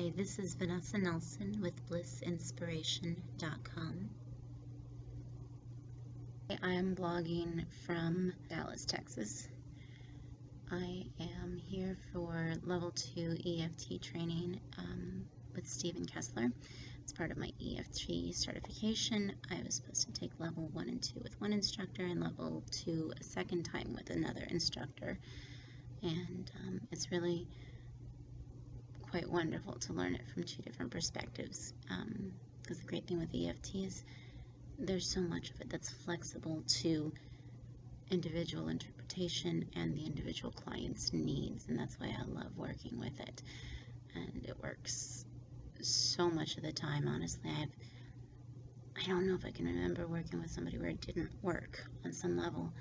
Hi, this is Vanessa Nelson with BlissInspiration.com. I am blogging from Dallas, Texas. I am here for level 2 EFT training with Stephen Kessler. It's part of my EFT certification. I was supposed to take level 1 and 2 with one instructor and level 2 a second time with another instructor. And it's really quite wonderful to learn it from two different perspectives, because the great thing with EFT is there's so much of it that's flexible to individual interpretation and the individual client's needs, and that's why I love working with it. And it works so much of the time. Honestly, I don't know if I can remember working with somebody where it didn't work on some level,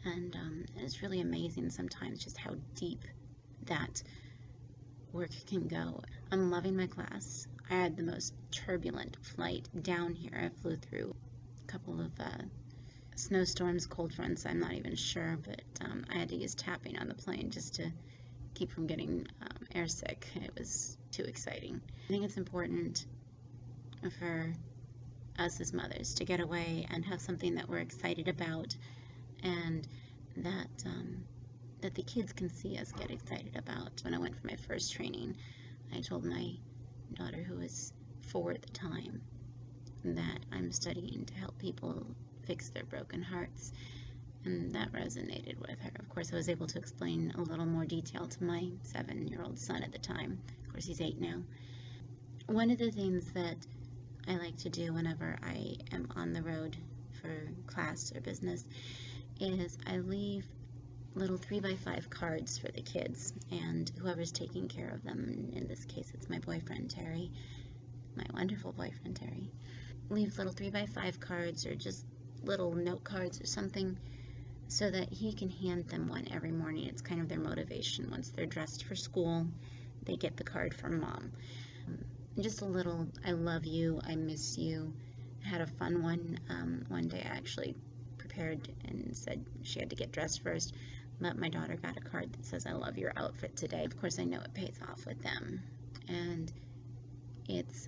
and it's really amazing sometimes just how deep that work can go. I'm loving my class. I had the most turbulent flight down here. I flew through a couple of snowstorms, cold fronts, I'm not even sure, but I had to use tapping on the plane just to keep from getting airsick. It was too exciting. I think it's important for us as mothers to get away and have something that we're excited about, and that the kids can see us get excited about. When I went for my first training, I told my daughter, who was 4 at the time, that I'm studying to help people fix their broken hearts, and that resonated with her. Of course, I was able to explain a little more detail to my 7-year-old son at the time. Of course, he's 8 now. One of the things that I like to do whenever I am on the road for class or business is I leave little 3x5 cards for the kids and whoever's taking care of them. In this case, it's my boyfriend, Terry, my wonderful boyfriend, Terry. Leave little 3x5 cards or just little note cards or something so that he can hand them one every morning. It's kind of their motivation. Once they're dressed for school, they get the card from mom. Just a little, I love you, I miss you. I had a fun one. One day I actually prepared and said she had to get dressed first, but my daughter got a card that says, I love your outfit today. Of course, I know it pays off with them, and it's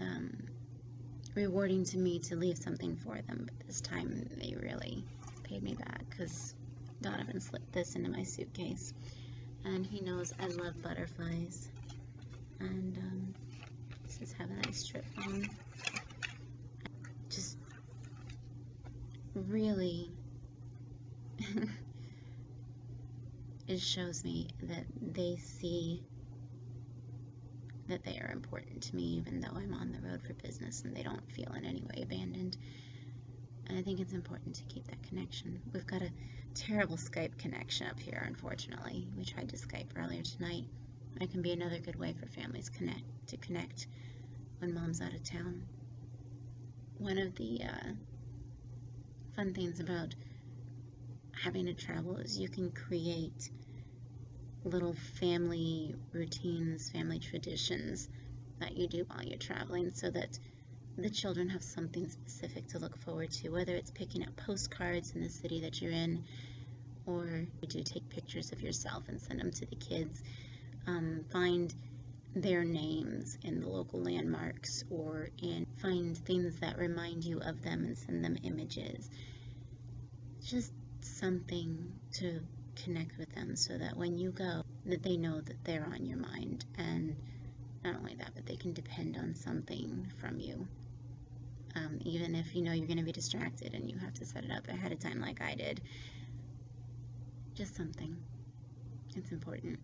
rewarding to me to leave something for them, but this time they really paid me back, because Donovan slipped this into my suitcase, and he knows I love butterflies, and it says, have a nice trip home. Just really it shows me that they see that they are important to me, even though I'm on the road for business, and they don't feel in any way abandoned. And I think it's important to keep that connection. We've got a terrible Skype connection up here, unfortunately. We tried to Skype earlier tonight. It can be another good way for families to connect when mom's out of town. One of the fun things about having to travel is you can create little family routines, family traditions that you do while you're traveling, so that the children have something specific to look forward to, whether it's picking up postcards in the city that you're in, or you do take pictures of yourself and send them to the kids. Find their names in the local landmarks, or find things that remind you of them and send them images. Just something to connect with them, so that when you go, that they know that they're on your mind, and not only that, but they can depend on something from you, even if you know you're going to be distracted and you have to set it up ahead of time like I did. Just something. It's important.